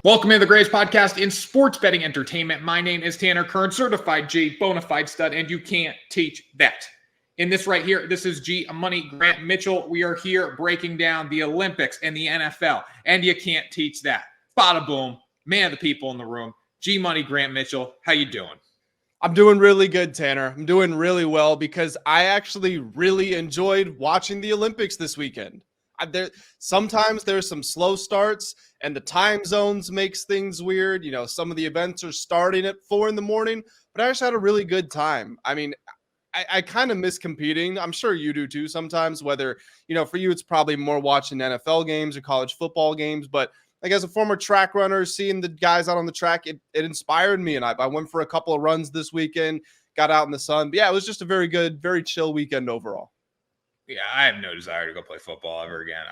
Welcome to the greatest podcast in sports betting entertainment. My name is Tanner Kern, certified G, bona fide stud, and you can't teach that. In this right here, this is G Money Grant Mitchell. We are here breaking down the Olympics and the NFL, and you can't teach that. Bada boom, man of the people in the room, G Money Grant Mitchell. How you doing? I'm doing really good, Tanner. I'm doing really well because I actually really enjoyed watching the Olympics this weekend. Sometimes there's some slow starts and the time zones makes things weird. You know, some of the events are starting at 4 a.m, but I just had a really good time. I mean, I kind of miss competing. I'm sure you do too sometimes, whether, for you, it's probably more watching NFL games or college football games. But like as a former track runner, seeing the guys out on the track, it inspired me. And I went for a couple of runs this weekend, got out in the sun. But yeah, it was just a very good, very chill weekend overall. Yeah, I have no desire to go play football ever again.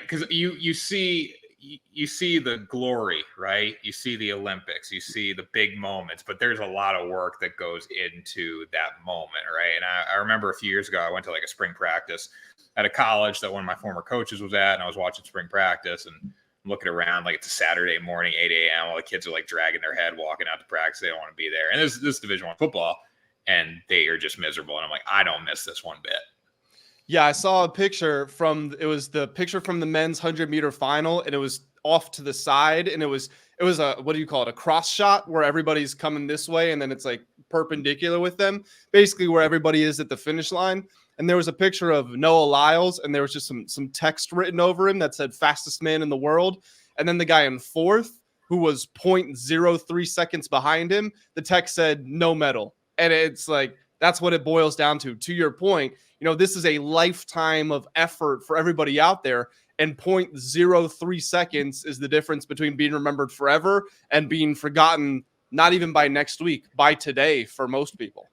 Because you see the glory, right? You see the Olympics, you see the big moments, but there's a lot of work that goes into that moment, right? And I remember a few years ago, I went to like a spring practice at a college that one of my former coaches was at, and I was watching spring practice and I'm looking around like it's a Saturday morning, 8 a.m. All the kids are like dragging their head, walking out to practice. They don't want to be there. And this Division I football, and they are just miserable. And I'm like, I don't miss this one bit. Yeah, I saw a picture it was the picture from the men's 100-meter final, and it was off to the side, and it was a, what do you call it? A cross shot where everybody's coming this way, and then it's like perpendicular with them, basically where everybody is at the finish line. And there was a picture of Noah Lyles, and there was just some text written over him that said fastest man in the world. And then the guy in fourth, who was 0.03 seconds behind him, the text said no medal. And it's like, that's what it boils down to. To your point, this is a lifetime of effort for everybody out there, and 0.03 seconds is the difference between being remembered forever and being forgotten, not even by next week, by today for most people.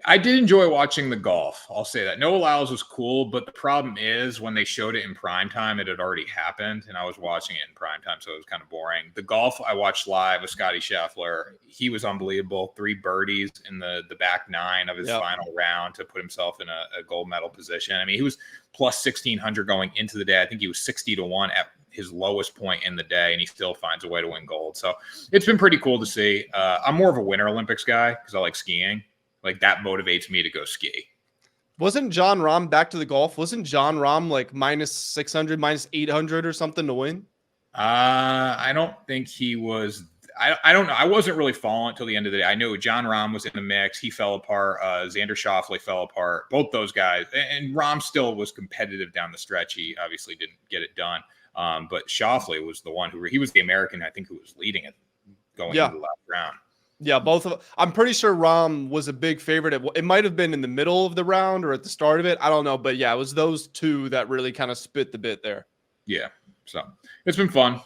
I did enjoy watching the golf. I'll say that. Noah Lyles was cool, but the problem is when they showed it in primetime, it had already happened, and I was watching it in primetime, so it was kind of boring. The golf I watched live with Scotty Scheffler, he was unbelievable. 3 birdies in the back 9 of his final round to put himself in a gold medal position. I mean, he was plus 1,600 going into the day. I think he was 60-1 at his lowest point in the day, and he still finds a way to win gold. So it's been pretty cool to see. I'm more of a Winter Olympics guy because I like skiing. Like, that motivates me to go ski. Wasn't John Rahm back to the golf? Wasn't John Rahm like minus 600, minus 800 or something to win? I don't think he was. I don't know. I wasn't really following until the end of the day. I knew John Rahm was in the mix. He fell apart. Xander Schauffele fell apart. Both those guys. And Rahm still was competitive down the stretch. He obviously didn't get it done. But Schauffele was the one he was the American, I think, who was leading it going into the last round. Yeah, I'm pretty sure Rahm was a big favorite. It might have been in the middle of the round or at the start of it. I don't know. But yeah, it was those two that really kind of spit the bit there. Yeah. So it's been fun.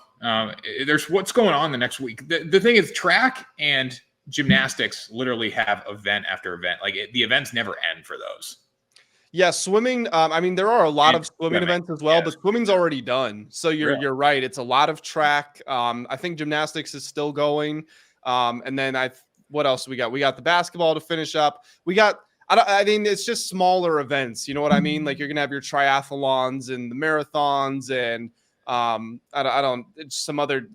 There's what's going on the next week. The thing is, track and gymnastics literally have event after event. Like the events never end for those. Yeah, swimming. I mean, there are a lot of swimming events as well, but swimming's already done. So you're right. It's a lot of track. I think gymnastics is still going. And then what else we got? We got the basketball to finish up. I mean, it's just smaller events. You know what I mean? Like you're going to have your triathlons and the marathons and,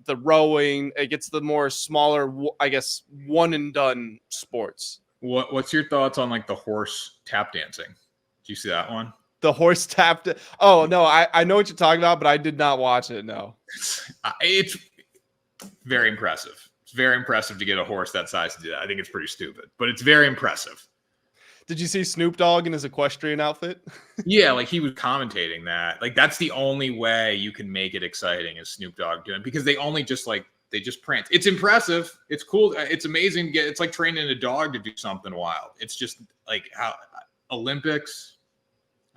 the rowing. It gets the more smaller, I guess, one and done sports. What's your thoughts on like the horse tap dancing? Did you see that one? The horse tapped. Oh no, I know what you're talking about, but I did not watch it. No, it's very impressive. It's very impressive to get a horse that size to do that. I think it's pretty stupid, but it's very impressive. Did you see Snoop Dogg in his equestrian outfit? Yeah, like he was commentating that. Like that's the only way you can make it exciting is Snoop Dogg doing it, because they just prance. It's impressive. It's cool. It's amazing. It's like training a dog to do something wild. It's just like how Olympics.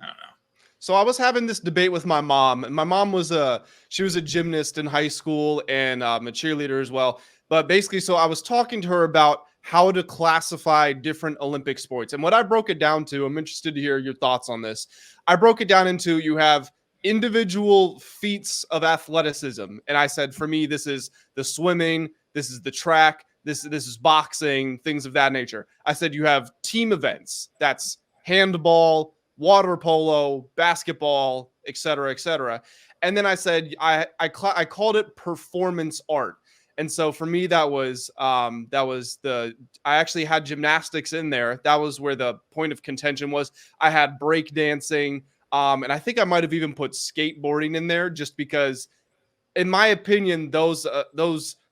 I don't know. So I was having this debate with my mom, and my mom was a gymnast in high school and a cheerleader as well. But basically, so I was talking to her about how to classify different Olympic sports. And what I broke it down to, I'm interested to hear your thoughts on this. I broke it down into, you have individual feats of athleticism. And I said, for me, this is the swimming, this is the track, this is boxing, things of that nature. I said, you have team events. That's handball, water polo, basketball, et cetera, et cetera. And then I said, I called it performance art. And so for me, that was I actually had gymnastics in there. That was where the point of contention was. I had breakdancing, and I think I might have even put skateboarding in there just because, in my opinion, those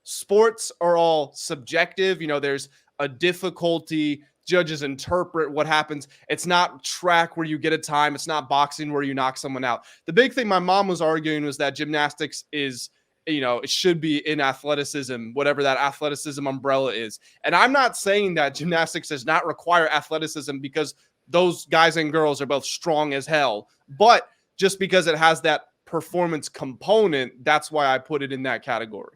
sports are all subjective. There's a difficulty. Judges interpret what happens. It's not track where you get a time. It's not boxing where you knock someone out. The big thing my mom was arguing was that gymnastics is, it should be in athleticism, whatever that athleticism umbrella is. And I'm not saying that gymnastics does not require athleticism, because those guys and girls are both strong as hell. But just because it has that performance component, that's why I put it in that category.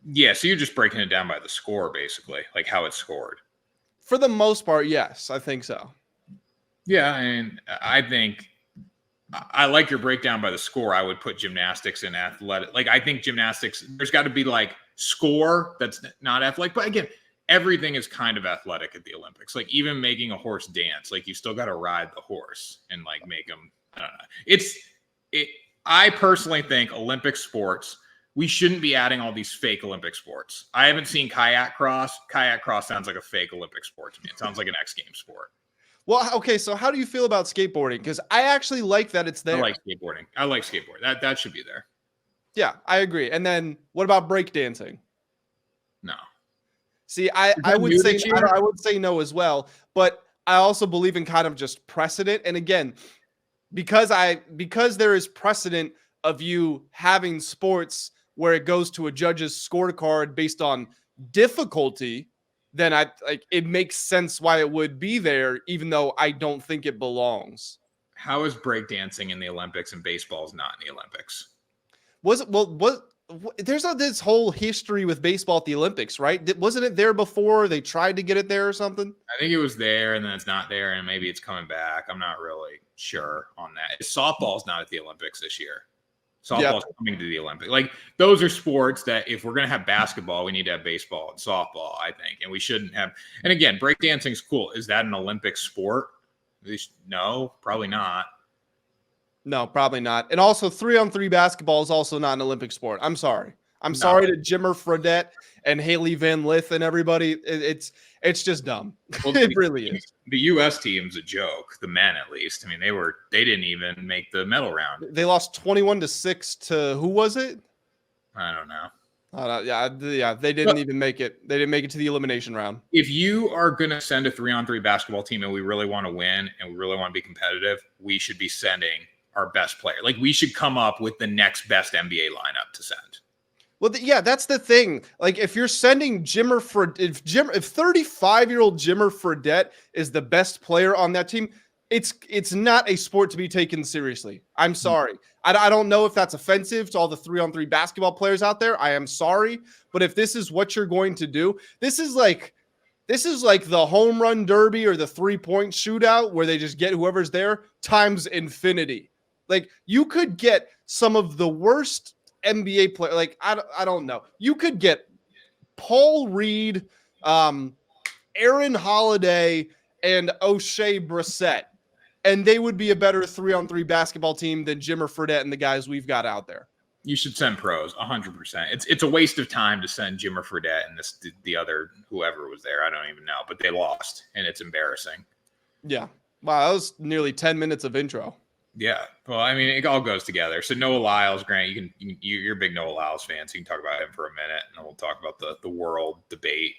Yeah, so you're just breaking it down by the score, basically, like how it's scored. For the most part, yes, I think so. Yeah, and I think I like your breakdown by the score. I would put gymnastics in athletic. Like, I think gymnastics, there's got to be like score that's not athletic. But again, everything is kind of athletic at the Olympics. Like, even making a horse dance, like you still got to ride the horse and like make them. I don't know. I personally think Olympic sports, we shouldn't be adding all these fake Olympic sports. I haven't seen kayak cross. Kayak cross sounds like a fake Olympic sport to me. It sounds like an X Games sport. Well, okay, so how do you feel about skateboarding? Because I actually like that it's there. I like skateboarding. That should be there. Yeah, I agree. And then what about breakdancing? No. See, I would say no as well. But I also believe in kind of just precedent. And again, because there is precedent of you having sports where it goes to a judge's scorecard based on difficulty, then it makes sense why it would be there, even though I don't think it belongs. How is breakdancing in the Olympics and baseball is not in the Olympics? There's this whole history with baseball at the Olympics, right? Wasn't it there before? They tried to get it there or something? I think it was there, and then it's not there, and maybe it's coming back. I'm not really sure on that. Softball's not at the Olympics this year. Softball's coming to the Olympics. Like, those are sports that if we're going to have basketball, we need to have baseball and softball, I think. And we shouldn't have. And again, breakdancing is cool. Is that an Olympic sport? No, probably not. No, probably not. And also 3-on-3 basketball is also not an Olympic sport. I'm sorry. Sorry to Jimmer Fredette and Haley Van Lith and everybody. It's just dumb. Well, it really is. The U.S. team's a joke. The men, at least. I mean, they didn't even make the medal round. They lost 21-6 to who was it? I don't know. Yeah. They didn't even make it. They didn't make it to the elimination round. If you are going to send a 3-on-3 basketball team and we really want to win and we really want to be competitive, we should be sending our best player. Like, we should come up with the next best NBA lineup to send. Well, that's the thing. Like, if you're sending if 35-year-old Jimmer Fredette is the best player on that team, it's not a sport to be taken seriously. I'm sorry. I don't know if that's offensive to all the 3-on-3 basketball players out there. I am sorry. But if this is what you're going to do, this is like the home run derby or the 3-point shootout where they just get whoever's there times infinity. Like, you could get some of the worst NBA player. Like, I don't know. You could get Paul Reed, Aaron Holiday, and O'Shea Brissett, and they would be a better 3-on-3 basketball team than Jimmer Fredette and the guys we've got out there. You should send pros, 100%. It's a waste of time to send Jimmer Fredette and the other whoever was there. I don't even know, but they lost, and it's embarrassing. Yeah. Wow, that was nearly 10 minutes of intro. Yeah. Well, I mean, it all goes together. So Noah Lyles, Grant, you're a big Noah Lyles fan, so you can talk about him for a minute, and then we'll talk about the world debate.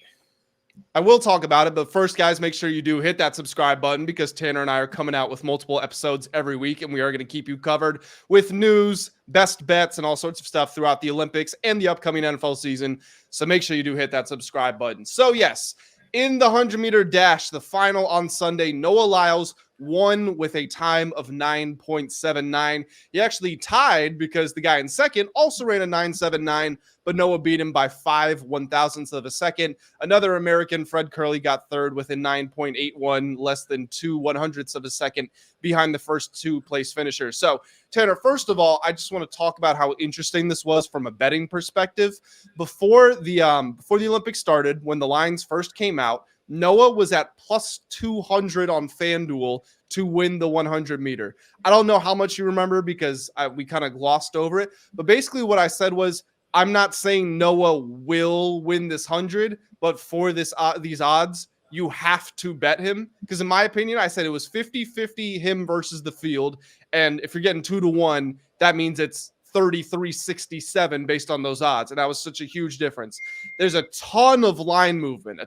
I will talk about it, but first, guys, make sure you do hit that subscribe button, because Tanner and I are coming out with multiple episodes every week, and we are going to keep you covered with news, best bets, and all sorts of stuff throughout the Olympics and the upcoming NFL season. So make sure you do hit that subscribe button. So yes, in the 100-meter dash, the final on Sunday, Noah Lyles won with a time of 9.79. He actually tied because the guy in second also ran a 9.79, but Noah beat him by 5/1000ths of a second. Another American, Fred Curley, got third with a 9.81, less than 2/100ths of a second behind the first two place finishers. So, Tanner, first of all, I just want to talk about how interesting this was from a betting perspective. Before the Olympics started, when the lines first came out, Noah was at plus 200 on FanDuel to win the 100-meter. I don't know how much you remember because we kind of glossed over it. But basically what I said was, I'm not saying Noah will win this 100, but for these odds, you have to bet him. Because in my opinion, I said it was 50-50 him versus the field. And if you're getting 2-1, that means it's 33-67 based on those odds. And that was such a huge difference. There's a ton of line movement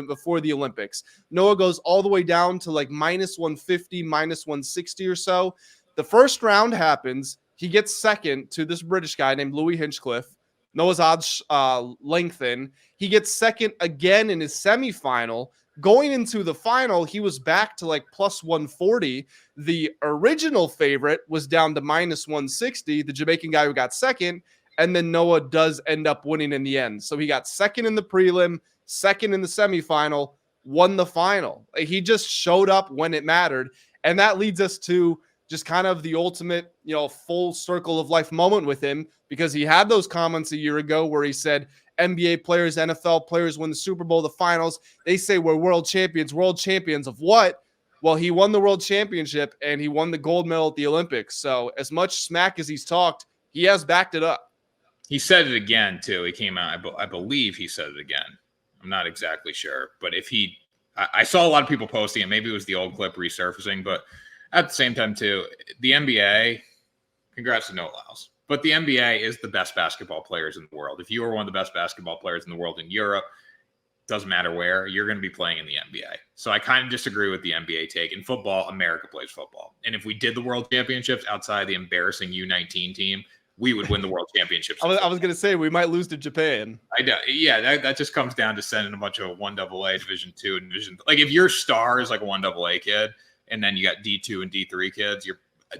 before the Olympics. Noah goes all the way down to like minus 150, minus 160 or so. The first round happens. He gets second to this British guy named Louis Hinchcliffe. Noah's odds lengthen. He gets second again in his semifinal. Going into the final, he was back to like plus 140. The original favorite was down to minus 160, the Jamaican guy who got second. And then Noah does end up winning in the end. So he got second in the prelim, second in the semifinal, won the final. He just showed up when it mattered. And that leads us to just kind of the ultimate, full circle of life moment with him, because he had those comments a year ago where he said NBA players, NFL players win the Super Bowl, the finals. They say we're world champions. World champions of what? Well, he won the world championship and he won the gold medal at the Olympics. So as much smack as he's talked, he has backed it up. He said it again, too. He came out, I believe he said it again. I'm not exactly sure. But I saw a lot of people posting it. Maybe it was the old clip resurfacing. But at the same time, too, the NBA, congrats to Noah Lyles. But the NBA is the best basketball players in the world. If you are one of the best basketball players in the world in Europe, doesn't matter where, you're going to be playing in the NBA. So I kind of disagree with the NBA take. In football, America plays football. And if we did the world championships outside the embarrassing U19 team, we would win the world championships. I was going to say we might lose to Japan. I know. Yeah, that just comes down to sending a bunch of 1AA, Division II, and Division. Like if your star is like a 1AA kid, and then you got D2 and D3 kids,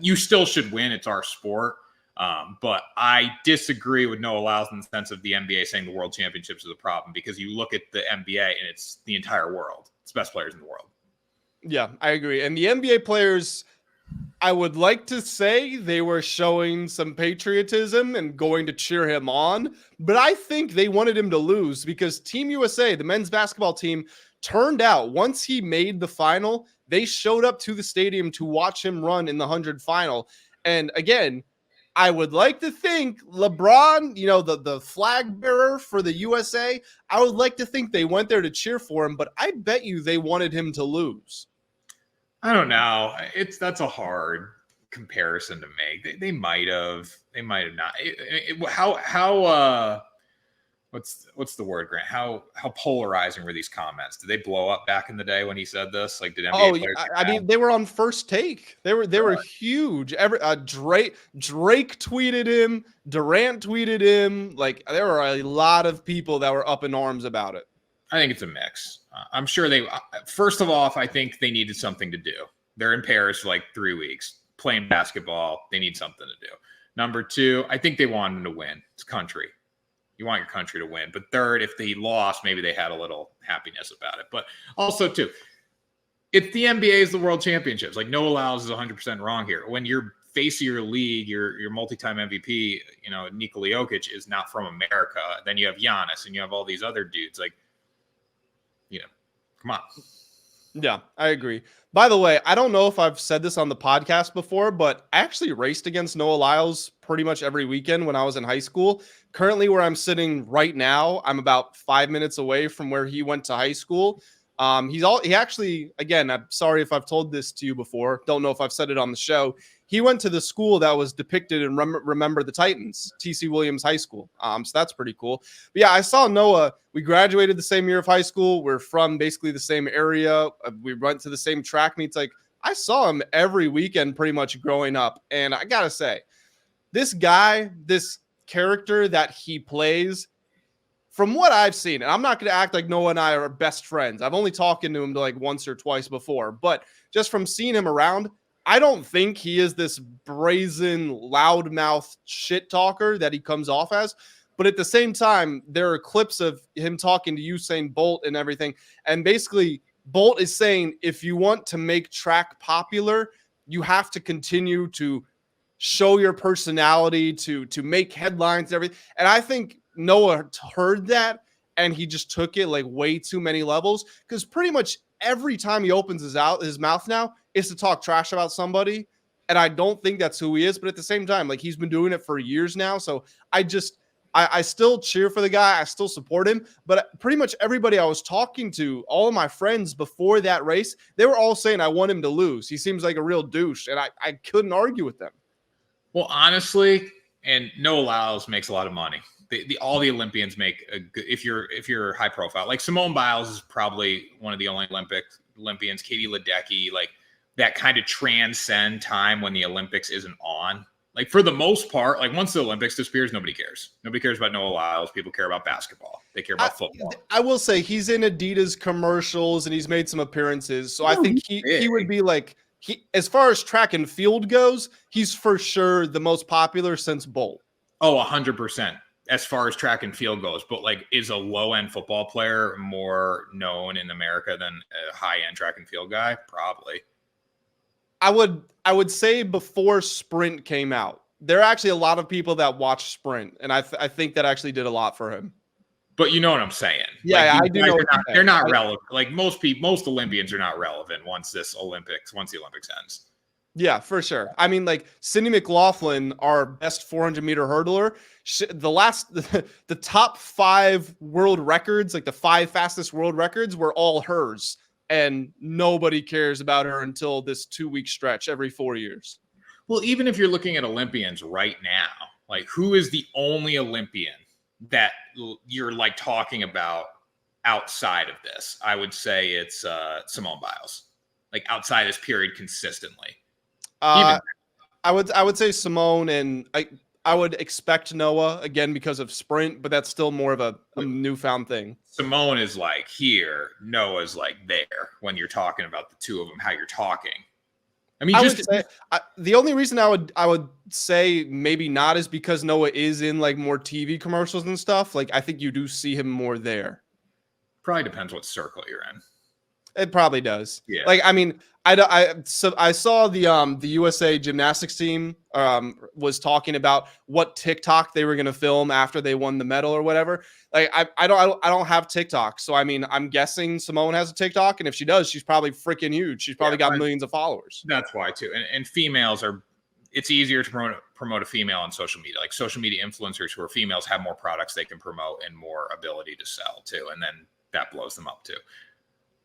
you still should win. It's our sport. But I disagree with Noah Lyles in the sense of the NBA saying the world championships is a problem, because you look at the NBA and it's the entire world. It's the best players in the world. Yeah, I agree. And the NBA players, I would like to say they were showing some patriotism and going to cheer him on, but I think they wanted him to lose, because Team USA, the men's basketball team, turned out once he made the final. They showed up to the stadium to watch him run in the 100 final. And again, I would like to think LeBron, the flag bearer for the USA, I would like to think they went there to cheer for him, but I bet you they wanted him to lose. I don't know. That's a hard comparison to make. They might have not. How what's the word, Grant? How polarizing were these comments? Did they blow up back in the day when he said this? Like, did NBA players? I mean, they were on First Take. They were huge. Drake tweeted him. Durant tweeted him. Like, there were a lot of people that were up in arms about it. I think it's a mix. I'm sure first of all, I think they needed something to do. They're in Paris for like 3 weeks playing basketball. They need something to do. Number two, I think they wanted to win. It's country. You want your country to win. But third, if they lost, maybe they had a little happiness about it. But also, too, if the NBA is the world championships, like Noah Lyles is 100% wrong here. When you're face of your league, your multi-time MVP, Nikola Jokic is not from America. Then you have Giannis and you have all these other dudes. Like, come on. Yeah, I agree. By the way, I don't know if I've said this on the podcast before, but I actually raced against Noah Lyles pretty much every weekend when I was in high school. Currently, where I'm sitting right now, I'm about 5 minutes away from where he went to high school. He actually, again, I'm sorry if I've told this to you before. Don't know if I've said it on the show. He went to the school that was depicted in Remember the Titans, T.C. Williams High School. So that's pretty cool. But yeah, I saw Noah. We graduated the same year of high school. We're from basically the same area. We went to the same track meets. Like, I saw him every weekend pretty much growing up. And I got to say, this guy, this character that he plays, from what I've seen, and I'm not going to act like Noah and I are best friends. I've only talked to him like once or twice before, but just from seeing him around, I don't think he is this brazen, loudmouth shit talker that he comes off as. But at the same time, there are clips of him talking to Usain Bolt and everything. And basically, Bolt is saying, if you want to make track popular, you have to continue to show your personality, to make headlines and everything. And I think Noah heard that and he just took it like way too many levels, because pretty much every time he opens his mouth now is to talk trash about somebody. And I don't think that's who he is. But at the same time, like, he's been doing it for years now. So I still cheer for the guy. I still support him. But pretty much everybody I was talking to, all of my friends before that race, they were all saying, I want him to lose. He seems like a real douche. And I couldn't argue with them. Well, honestly, and Noah Lyles makes a lot of money. All the Olympians make a good, if you're high profile. Like Simone Biles is probably one of the only Olympians. Katie Ledecky, like that kind of transcend time when the Olympics isn't on. Like for the most part, like once the Olympics disappears, nobody cares. Nobody cares about Noah Lyles. People care about basketball. They care about football. I will say he's in Adidas commercials and he's made some appearances. So I think he would be like, as far as track and field goes, he's for sure the most popular since Bolt. Oh, 100%. As far as track and field goes, but like, is a low-end football player more known in America than a high-end track and field guy? Probably. I would say before Sprint came out, there are actually a lot of people that watch Sprint, and I think that actually did a lot for him. But you know what I'm saying? Yeah, like, I do know. They're not relevant. Like most Olympians are not relevant once the Olympics ends. Yeah, for sure. I mean, like Cindy McLaughlin, our best 400-meter hurdler, the top 5 world records, like the 5 fastest world records, were all hers. And nobody cares about her until this 2-week stretch every 4 years. Well, even if you're looking at Olympians right now, like who is the only Olympian that you're like talking about outside of this? I would say it's Simone Biles, like outside this period consistently. I would say Simone, and I would expect Noah again because of Sprint, but that's still more of a newfound thing. Simone is like here, Noah's like there when you're talking about the two of them, how you're talking. I mean, the only reason I would say maybe not is because Noah is in like more TV commercials and stuff. Like I think you do see him more there. Probably depends what circle you're in. It probably does. Yeah. Like, I mean, I saw the USA gymnastics team was talking about what TikTok they were going to film after they won the medal or whatever. Like, I don't have TikTok. So, I mean, I'm guessing Simone has a TikTok. And if she does, she's probably freaking huge. She's probably got millions of followers. That's why too. And females it's easier to promote a female on social media. Like social media influencers who are females have more products they can promote and more ability to sell too. And then that blows them up too.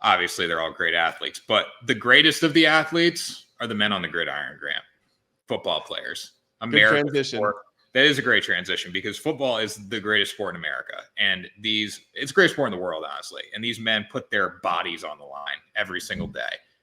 Obviously, they're all great athletes, but the greatest of the athletes are the men on the gridiron, Grant. Football players. American sport. That is a great transition because football is the greatest sport in America. And it's a great sport in the world, honestly. And these men put their bodies on the line every single day.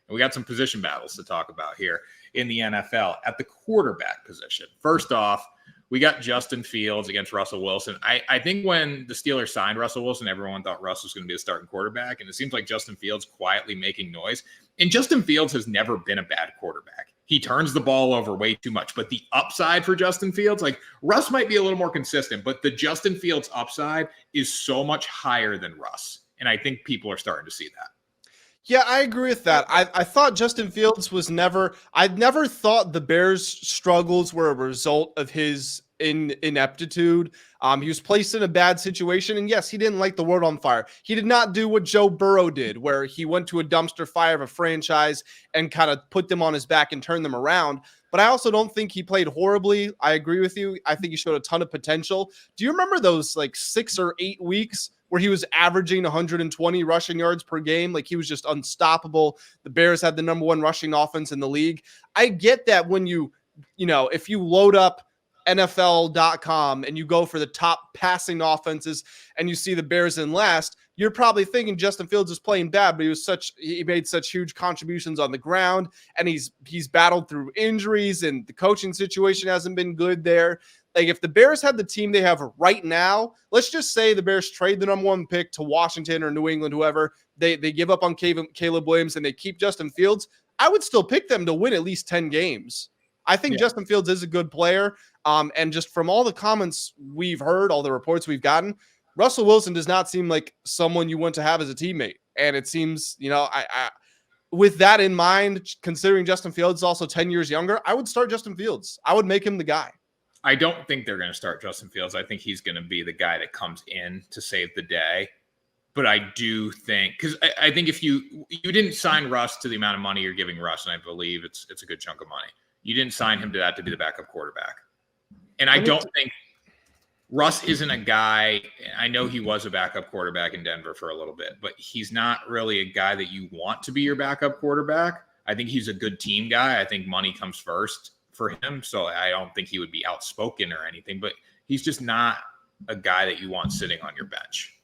And we got some position battles to talk about here in the NFL at the quarterback position. First off, we got Justin Fields against Russell Wilson. I think when the Steelers signed Russell Wilson, everyone thought Russ was going to be the starting quarterback. And it seems like Justin Fields quietly making noise. And Justin Fields has never been a bad quarterback. He turns the ball over way too much. But the upside for Justin Fields, like Russ might be a little more consistent, but the Justin Fields upside is so much higher than Russ. And I think people are starting to see that. Yeah, I agree with that. I thought Justin Fields I'd never thought the Bears' struggles were a result of his ineptitude. He was placed in a bad situation, and yes, he didn't light the world on fire. He did not do what Joe Burrow did, where he went to a dumpster fire of a franchise and kind of put them on his back and turned them around. But I also don't think he played horribly. I agree with you. I think he showed a ton of potential. Do you remember those like 6 or 8 weeks where he was averaging 120 rushing yards per game? Like he was just unstoppable. The Bears had the number 1 rushing offense in the league. I get that when if you load up NFL.com and you go for the top passing offenses and you see the Bears in last, you're probably thinking Justin Fields is playing bad, but he made such huge contributions on the ground, and he's battled through injuries, and the coaching situation hasn't been good there. Like if the Bears had the team they have right now, let's just say the Bears trade the number 1 pick to Washington or New England, whoever, they give up on Caleb Williams and they keep Justin Fields, I would still pick them to win at least 10 games. I think Justin Fields is a good player. And just from all the comments we've heard, all the reports we've gotten, Russell Wilson does not seem like someone you want to have as a teammate. And it seems, with that in mind, considering Justin Fields is also 10 years younger, I would start Justin Fields. I would make him the guy. I don't think they're going to start Justin Fields. I think he's going to be the guy that comes in to save the day. But I do think, because I think if you didn't sign Russ to the amount of money you're giving Russ, and I believe it's a good chunk of money, you didn't sign him to that to be the backup quarterback. And I don't think Russ isn't a guy. I know he was a backup quarterback in Denver for a little bit, but he's not really a guy that you want to be your backup quarterback. I think he's a good team guy. I think money comes first for him. So I don't think he would be outspoken or anything, but he's just not a guy that you want sitting on your bench.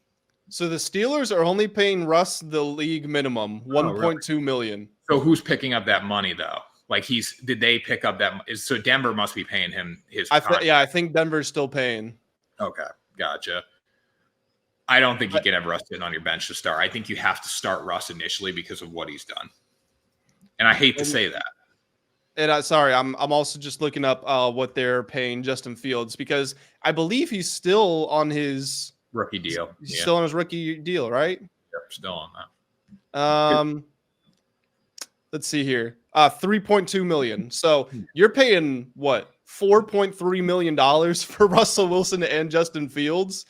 So the Steelers are only paying Russ the league minimum, $1.2 million. So who's picking up that money though? Like did they pick up that? So Denver must be paying him his. I think Denver's still paying. Okay, gotcha. I don't think you can have Russ sitting on your bench to start. I think you have to start Russ initially because of what he's done. And I hate to say that. And I'm also just looking up what they're paying Justin Fields because I believe he's still on his rookie deal. He's still on his rookie deal, right? Yep, still on that. Let's see here. $3.2 million. So you're paying what? $4.3 million for Russell Wilson and Justin Fields.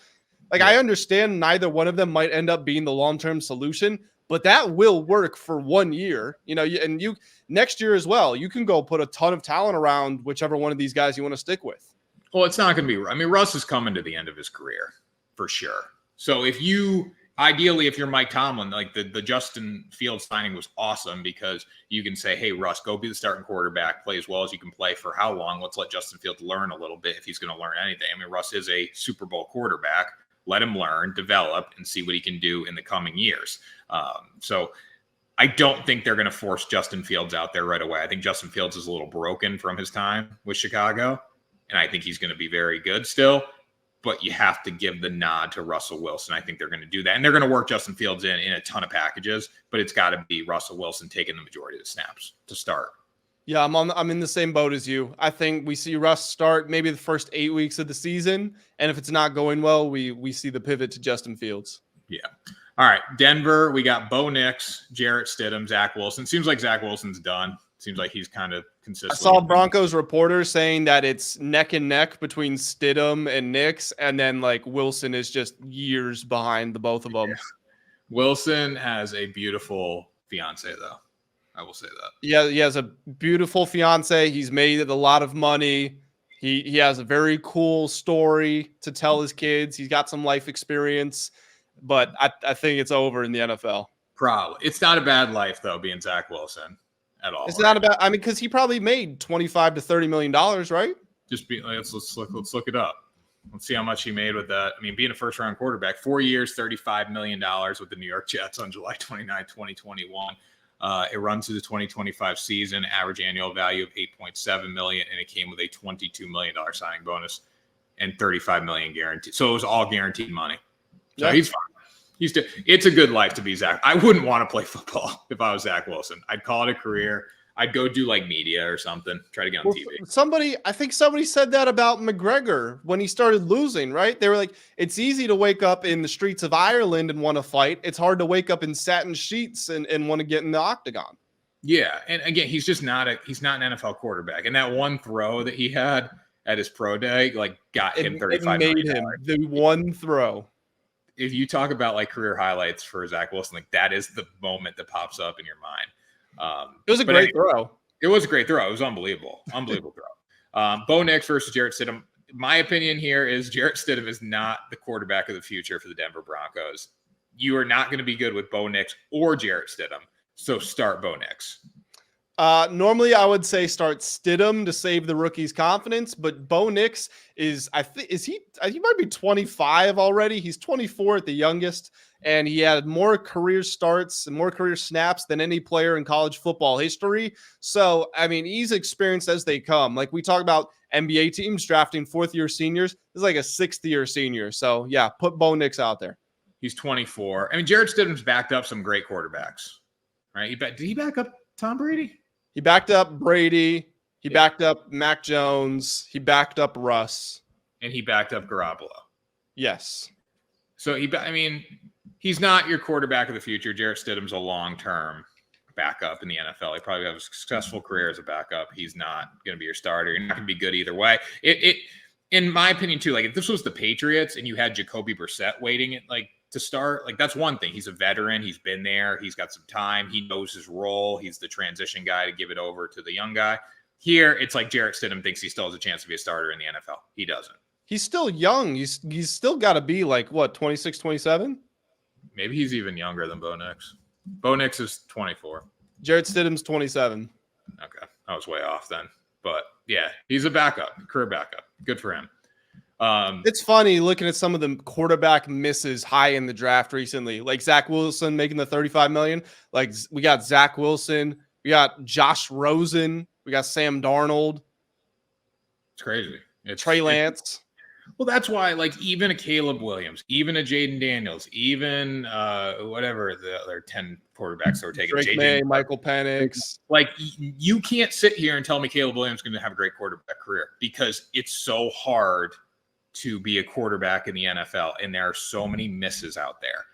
Like, I understand neither one of them might end up being the long-term solution, but that will work for 1 year, and you next year as well. You can go put a ton of talent around whichever one of these guys you want to stick with. Well, it's not going to be. I mean, Russ is coming to the end of his career for sure. So if you're Mike Tomlin, like the Justin Fields signing was awesome because you can say, hey, Russ, go be the starting quarterback, play as well as you can play for how long? Let's let Justin Fields learn a little bit if he's going to learn anything. I mean, Russ is a Super Bowl quarterback. Let him learn, develop, and see what he can do in the coming years. So I don't think they're going to force Justin Fields out there right away. I think Justin Fields is a little broken from his time with Chicago, and I think he's going to be very good still. But you have to give the nod to Russell Wilson. I think they're going to do that. And they're going to work Justin Fields in a ton of packages, but it's got to be Russell Wilson taking the majority of the snaps to start. Yeah, I'm in the same boat as you. I think we see Russ start maybe the first 8 weeks of the season, and if it's not going well, we see the pivot to Justin Fields. Yeah. All right, Denver, we got Bo Nix, Jarrett Stidham, Zach Wilson. Seems like Zach Wilson's done. Seems like he's kind of consistent. I saw Broncos reporters saying that it's neck and neck between Stidham and Nix, and then like Wilson is just years behind the both of them. Yeah. Wilson has a beautiful fiance, though. I will say that. Yeah, he has a beautiful fiance. He's made a lot of money. He has a very cool story to tell his kids. He's got some life experience, but I think it's over in the NFL. Probably. It's not a bad life, though, being Zach Wilson at all. It's not about, I mean, because he probably made $25 to $30 million, right? Let's look it up. Let's see how much he made with that. I mean, being a first-round quarterback, 4 years, $35 million with the New York Jets on July 29, 2021. It runs through the 2025 season, average annual value of $8.7 million, and it came with a $22 million signing bonus and $35 million guaranteed. So it was all guaranteed money. So he's fine. It's a good life to be Zach. I wouldn't want to play football if I was Zach Wilson. I'd call it a career. I'd go do like media or something, try to get on TV. I think somebody said that about McGregor when he started losing, right? They were like, it's easy to wake up in the streets of Ireland and want to fight. It's hard to wake up in satin sheets and want to get in the octagon. Yeah. And again, he's not an NFL quarterback. And that one throw that he had at his pro day, like got him $35 million. It made him the one throw. If you talk about like career highlights for Zach Wilson, like that is the moment that pops up in your mind. It was a great throw. It was a great throw. It was unbelievable. Unbelievable throw. Bo Nix versus Jarrett Stidham. My opinion here is Jarrett Stidham is not the quarterback of the future for the Denver Broncos. You are not going to be good with Bo Nix or Jarrett Stidham. So start Bo Nix. Normally I would say start Stidham to save the rookie's confidence, but Bo Nix he might be 25 already. He's 24 at the youngest, and he had more career starts and more career snaps than any player in college football history. So, I mean, he's experienced as they come. Like we talk about NBA teams drafting fourth-year seniors. This is like a sixth-year senior. So, yeah, put Bo Nix out there. He's 24. I mean, Jarrett Stidham's backed up some great quarterbacks, right? Did he back up Tom Brady? He backed up Brady. He backed up Mac Jones. He backed up Russ. And he backed up Garoppolo. Yes. So, he's not your quarterback of the future. Jarrett Stidham's a long-term backup in the NFL. He probably has a successful career as a backup. He's not going to be your starter. You're not going to be good either way. In my opinion, too, like if this was the Patriots and you had Jacoby Brissett waiting to start, like that's one thing. He's a veteran. He's been there. He's got some time. He knows his role. He's the transition guy to give it over to the young guy. Here, it's like Jarrett Stidham thinks he still has a chance to be a starter in the NFL. He doesn't. He's still young. He's still got to be like, what, 26, 27? Maybe he's even younger than Bo Nix. Bo Nix is 24. Jarrett Stidham's 27. Okay, I was way off then. But yeah, he's a backup, career backup. Good for him. It's funny looking at some of the quarterback misses high in the draft recently, like Zach Wilson making the $35 million. Like we got Zach Wilson, we got Josh Rosen, we got Sam Darnold. It's crazy. It's Trey Lance. Well, that's why, like, even a Caleb Williams, even a Jaden Daniels, even whatever the other 10 quarterbacks that were taking, Drake May, Michael Penix. Like, you can't sit here and tell me Caleb Williams is going to have a great quarterback career because it's so hard to be a quarterback in the NFL, and there are so many misses out there.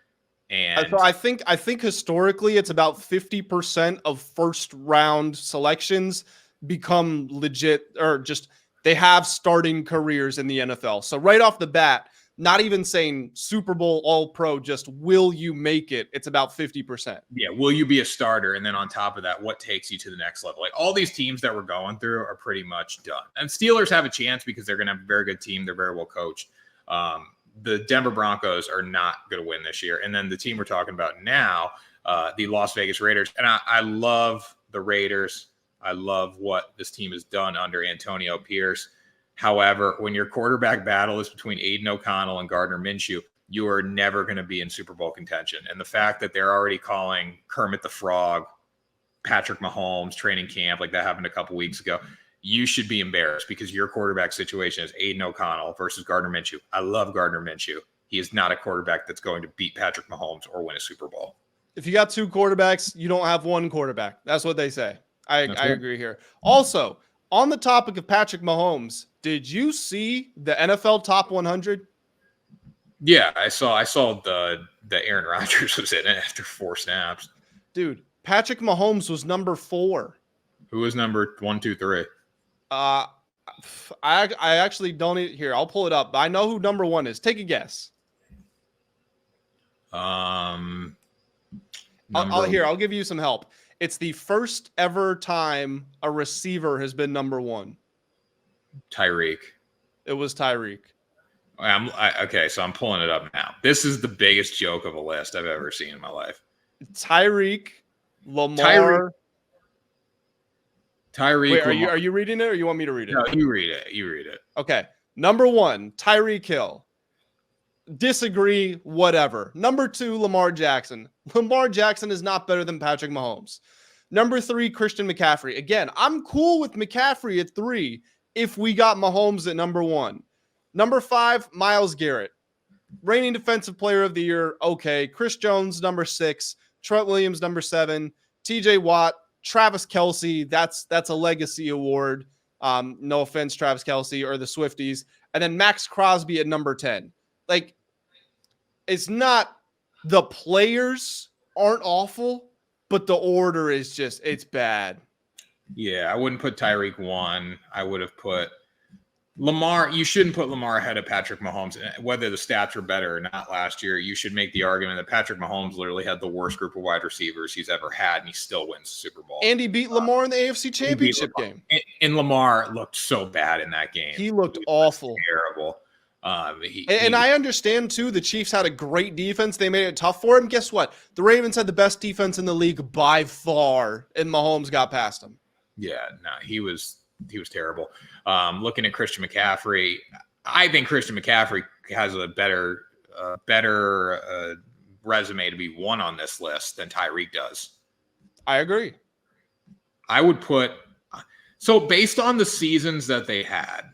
And so I think historically it's about 50% of first round selections become legit, or just they have starting careers in the NFL. So right off the bat, not even saying Super Bowl All-Pro, just will you make it? It's about 50%. Yeah, will you be a starter? And then on top of that, what takes you to the next level? Like all these teams that we're going through are pretty much done. And Steelers have a chance because they're going to have a very good team. They're very well coached. The Denver Broncos are not going to win this year. And then the team we're talking about now, the Las Vegas Raiders. And I love the Raiders. I love what this team has done under Antonio Pierce. However, when your quarterback battle is between Aiden O'Connell and Gardner Minshew, you are never going to be in Super Bowl contention. And the fact that they're already calling Kermit the Frog, Patrick Mahomes training camp, like that happened a couple weeks ago, you should be embarrassed because your quarterback situation is Aiden O'Connell versus Gardner Minshew. I love Gardner Minshew. He is not a quarterback that's going to beat Patrick Mahomes or win a Super Bowl. If you got two quarterbacks, you don't have one quarterback. That's what they say. I agree here. Also, on the topic of Patrick Mahomes, did you see the NFL Top 100? Yeah, I saw the Aaron Rodgers was in it after 4 snaps. Dude, Patrick Mahomes was number 4. Who was number 1, 2, 3? I actually don't even, here. I'll pull it up. I know who number 1 is. Take a guess. I'll give you some help. It's the first ever time a receiver has been number 1. Tyreek. It was Tyreek. Okay, so I'm pulling it up now. This is the biggest joke of a list I've ever seen in my life. Tyreek, Lamar. Tyreek. Wait, are you reading it or you want me to read it? No, you read it. You read it. Okay. Number 1, Tyreek Hill. Disagree, whatever. Number 2, Lamar Jackson. Lamar Jackson is not better than Patrick Mahomes. Number 3, Christian McCaffrey. Again, I'm cool with McCaffrey at 3 if we got Mahomes at number 1. Number 5, Myles Garrett. Reigning Defensive Player of the Year, okay. Chris Jones, number 6. Trent Williams, number 7. TJ Watt. Travis Kelce, that's a legacy award. No offense, Travis Kelce or the Swifties. And then Max Crosby at number 10. Like, it's not, the players aren't awful, but the order is just, it's bad. Yeah, I wouldn't put Tyreek 1. I would have put Lamar. You shouldn't put Lamar ahead of Patrick Mahomes. Whether the stats were better or not last year, you should make the argument that Patrick Mahomes literally had the worst group of wide receivers he's ever had, and he still wins the Super Bowl. And he beat Lamar in the AFC Championship game. And Lamar looked so bad in that game. He looked awful. Terrible. And I understand, too, the Chiefs had a great defense. They made it tough for him. Guess what? The Ravens had the best defense in the league by far, and Mahomes got past him. Yeah, no, he was terrible. Looking at Christian McCaffrey, I think Christian McCaffrey has a better resume to be 1 on this list than Tyreek does. I agree. I would put – so based on the seasons that they had,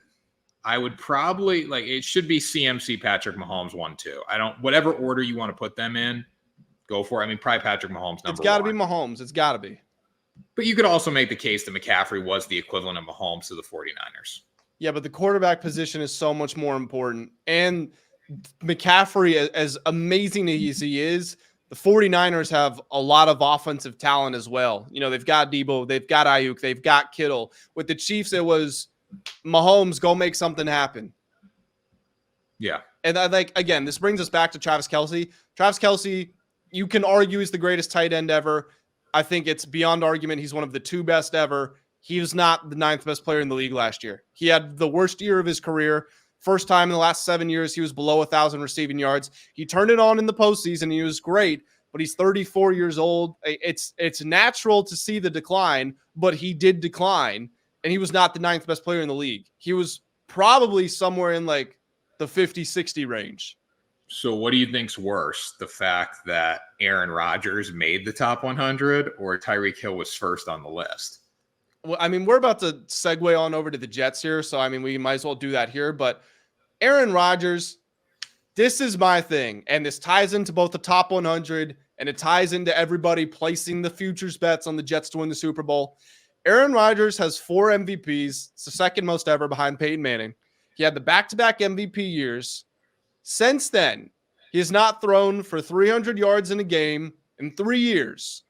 I would probably – like it should be CMC, Patrick Mahomes 1, 2. Whatever order you want to put them in, go for it. I mean, probably Patrick Mahomes number 1. It's got to be Mahomes. It's got to be. But you could also make the case that McCaffrey was the equivalent of Mahomes to the 49ers. Yeah, but the quarterback position is so much more important. And McCaffrey, as amazing as he is, the 49ers have a lot of offensive talent as well. You know, they've got Debo, they've got Ayuk, they've got Kittle. With the Chiefs, it was Mahomes, go make something happen. Yeah. And again, this brings us back to Travis Kelce. Travis Kelce, you can argue he's the greatest tight end ever. I think it's beyond argument he's one of the 2 best ever. He was not the 9th best player in the league last year. He had the worst year of his career. First time in the last 7 years he was below 1,000 receiving yards. He turned it on in the postseason. He was great, but he's 34 years old. It's natural to see the decline, but he did decline, and he was not the 9th best player in the league. He was probably somewhere in like the 50-60 range. So what do you think's worse, the fact that Aaron Rodgers made the top 100 or Tyreek Hill was first on the list? Well, I mean, we're about to segue on over to the Jets here, so I mean, we might as well do that here. But Aaron Rodgers, this is my thing, and this ties into both the top 100 and it ties into everybody placing the futures bets on the Jets to win the Super Bowl. Aaron Rodgers has 4 MVPs. It's the second most ever behind Peyton Manning. He had the back-to-back MVP years. Since then, he has not thrown for 300 yards in a game in 3 years.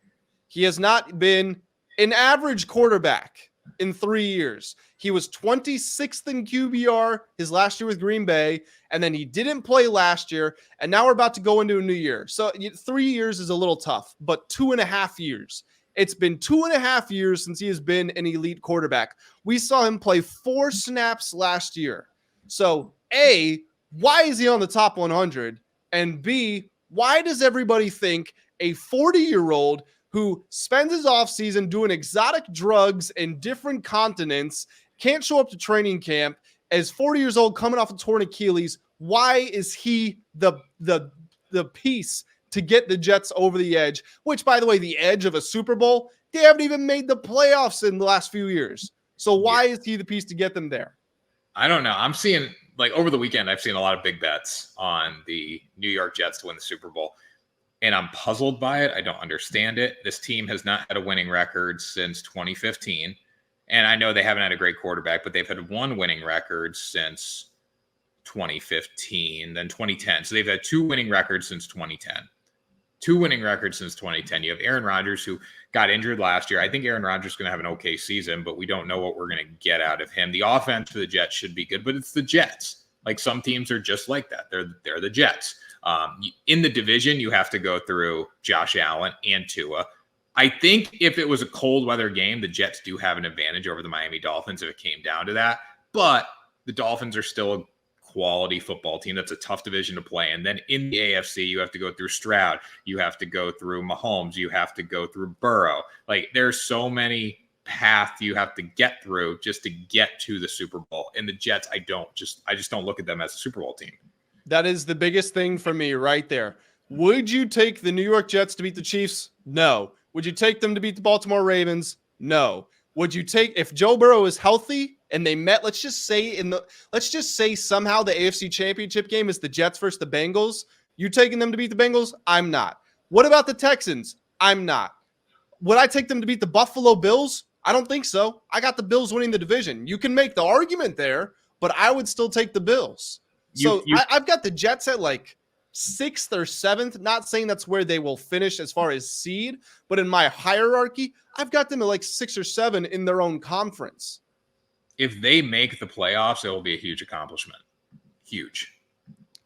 He has not been an average quarterback in 3 years. He was 26th in QBR his last year with Green Bay, and then he didn't play last year, and now we're about to go into a new year. So 3 years is a little tough, but 2.5 years. It's been 2.5 years since he has been an elite quarterback. We saw him play 4 snaps last year. So A, why is he on the top 100? And B, why does everybody think a 40-year-old who spends his offseason doing exotic drugs in different continents can't show up to training camp, as 40 years old coming off a torn Achilles, why is he the piece to get the Jets over the edge? Which, by the way, the edge of a Super Bowl, they haven't even made the playoffs in the last few years. So why is he the piece to get them there? I don't know. I'm seeing, like, over the weekend, I've seen a lot of big bets on the New York Jets to win the Super Bowl, and I'm puzzled by it. I don't understand it. This team has not had a winning record since 2015, and I know they haven't had a great quarterback, but they've had 1 winning record since 2015, then 2010. So they've had 2 winning records since 2010. 2 winning records since 2010. You have Aaron Rodgers, who got injured last year. I think Aaron Rodgers is going to have an okay season, but we don't know what we're going to get out of him. The offense for the Jets should be good, but it's the Jets. Like, some teams are just like that. They're the Jets. In the division, you have to go through Josh Allen and Tua. I think if it was a cold weather game, the Jets do have an advantage over the Miami Dolphins if it came down to that. But the Dolphins are still a quality football team. That's a tough division to play. And then in the AFC, you have to go through Stroud. You have to go through Mahomes. You have to go through Burrow. Like, there's so many paths you have to get through just to get to the Super Bowl. And the Jets, I just don't look at them as a Super Bowl team. That is the biggest thing for me right there. Would you take the New York Jets to beat the Chiefs? No. Would you take them to beat the Baltimore Ravens? No. Would you take, if Joe Burrow is healthy and they met, let's just say somehow the AFC Championship game is the Jets versus the Bengals, you taking them to beat the Bengals? I'm not. What about the Texans? I'm not. Would I take them to beat the Buffalo Bills? I don't think so. I got the Bills winning the division. You can make the argument there, but I would still take the Bills. So I've got the Jets at like 6th or 7th. Not saying that's where they will finish as far as seed, but in my hierarchy, I've got them at like 6 or 7 in their own conference. If they make the playoffs, it will be a huge accomplishment. Huge.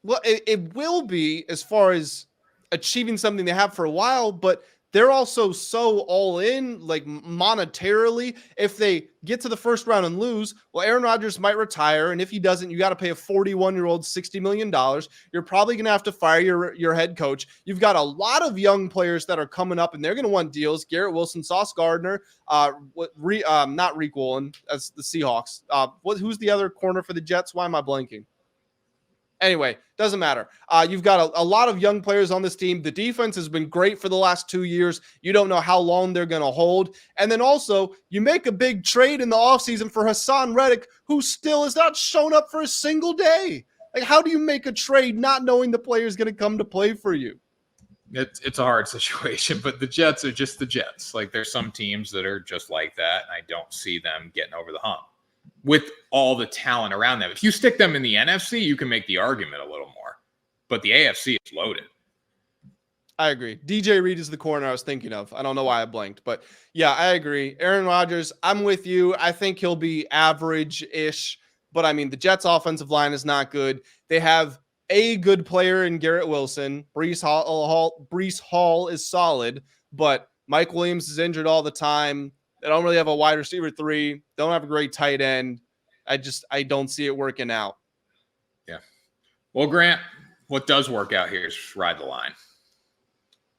Well, it will be, as far as achieving something they have for a while, but they're also so all in, like, monetarily. If they get to the first round and lose, well, Aaron Rodgers might retire. And if he doesn't, you got to pay a 41-year-old $60 million. You're probably going to have to fire your head coach. You've got a lot of young players that are coming up, and they're going to want deals. Garrett Wilson, Sauce Gardner, not Reek Woolen, as the Seahawks. Who's the other corner for the Jets? Why am I blanking? Anyway, doesn't matter. You've got a lot of young players on this team. The defense has been great for the last 2 years. You don't know how long they're going to hold. And then also, you make a big trade in the offseason for Hassan Reddick, who still has not shown up for a single day. Like, how do you make a trade not knowing the player is going to come to play for you? It's a hard situation, but the Jets are just the Jets. Like, there's some teams that are just like that, and I don't see them getting over the hump with all the talent around them. If you stick them in the NFC, you can make the argument a little more. But the AFC is loaded. I agree. DJ Reed is the corner I was thinking of. I don't know why I blanked. But, yeah, I agree. Aaron Rodgers, I'm with you. I think he'll be average-ish. But, I mean, the Jets' offensive line is not good. They have a good player in Garrett Wilson. Breece Hall is solid. But Mike Williams is injured all the time. They don't really have a wide receiver 3. Don't have a great tight end. I don't see it working out. Yeah. Well, Grant, what does work out here is ride the line.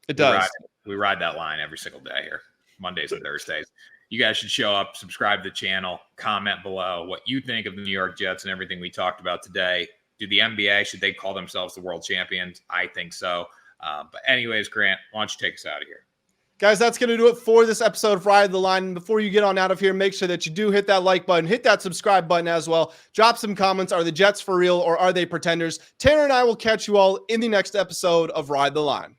It does. We ride that line every single day here, Mondays and Thursdays. You guys should show up, subscribe to the channel, comment below what you think of the New York Jets and everything we talked about today. Do the NBA, should they call themselves the world champions? I think so. But anyways, Grant, why don't you take us out of here? Guys, that's going to do it for this episode of Ride the Line. And before you get on out of here, make sure that you do hit that like button, hit that subscribe button as well. Drop some comments. Are the Jets for real or are they pretenders? Tanner and I will catch you all in the next episode of Ride the Line.